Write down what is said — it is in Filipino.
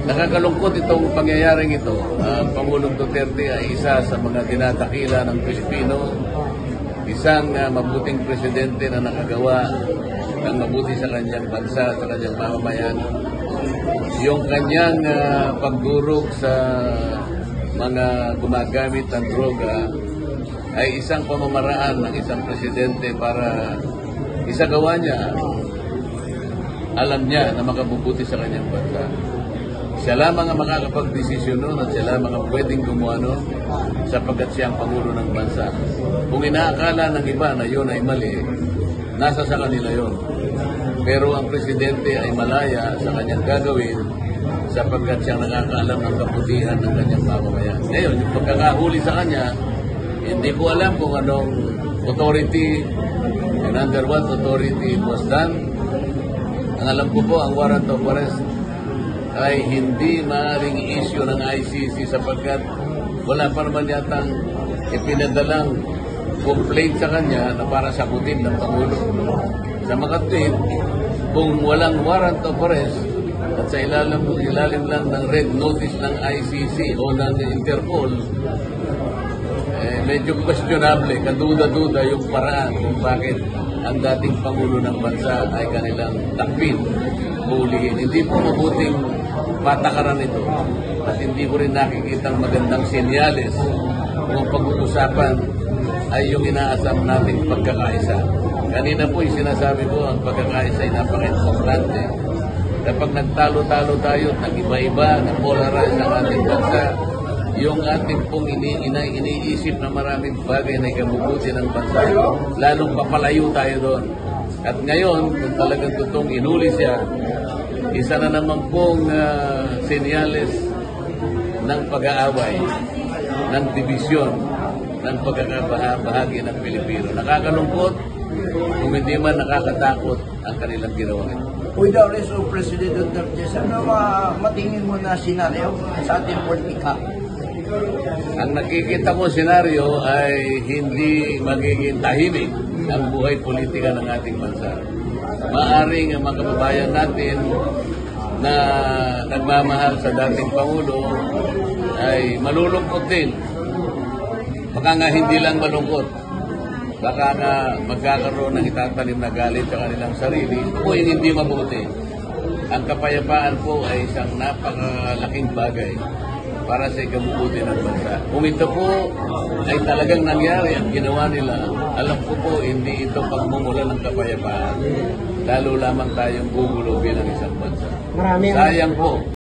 Nakakalungkot itong pangyayaring ito. Pangulong Duterte ay isa sa mga dinadakila ng Pilipino, isang mabuting presidente na nakagawa ng mabuti sa kanyang bansa, sa kanyang mamamayan. Yung kanyang pagdurog sa mga gumagamit ng droga ay isang pamamaraan ng isang presidente para isagawa niya, alam niya na makabubuti sa kanyang bansa. Siya lamang ang makakapag-desisyon nun at siya lamang ang pwedeng gumawa nun sapagkat siya ang Pangulo ng bansa. Kung inaakala ng iba na yun ay mali, nasa sa kanila yun. Pero ang presidente ay malaya sa kanyang gagawin sapagkat siya nakakaalam ng kabutihan ng kanyang mamamayan. Ngayon, yung pagkakahuli sa kanya, hindi ko alam kung anong authority and under what authority it was done. Ang alam ko po, ang warrant of arrest ay hindi maaaring issue ng ICC sapagkat wala pa naman yatang ipinadalang complaint sa kanya na para sagutin ng Pangulo. Sa makatwid, kung walang warrant of arrest at sa ilalim lang ng red notice ng ICC o ng Interpol, medyo questionable, kaduda-duda yung paraan kung bakit ang dating Pangulo ng bansa ay kanilang takpin, hulihin. Hindi po mabuting patakaran ito at hindi ko rin nakikitang magandang senyales kung pag-uusapan ay yung inaasam nating pagkakaisa. Kanina po yung sinasabi ko, ang pagkakaisa ay napaka-importante. Kapag nagtalo-talo tayo, nag-iba-iba, nag-polarize ang ating bansa, yung ating pong iniisip na maraming bagay na ikabubuti ng bansa, lalong papalayo tayo doon. At ngayon, kung talagang totoong inuli siya, isa na naman pong senyales ng pag-aaway, ng dibisyon, ng pagkakabahagi ng Pilipino. Nakakalungkot, kung hindi man nakakatakot ang kanilang ginawa. With the arrest of President Duterte, ano matingin mo na senaryo sa ating politika? Ang nakikita ko senaryo ay hindi magiging tahimik ang buhay politika ng ating bansa. Maaring ang mga kababayan natin na nagmamahal sa dating Pangulo ay malulungkot din. Baka nga hindi lang malungkot. Baka nga magkakaroon ng itatanim na galit sa kanilang sarili o hindi mabuti. Ang kapayapaan po ay isang napakalaking bagay para sa ikabubuti ng bansa. Kung ito po ay talagang nangyari ang ginawa nila, alam ko po hindi ito pagmumula ng kapayapaan. Lalo lamang tayong gugulo bilang isang bansa. Sayang po.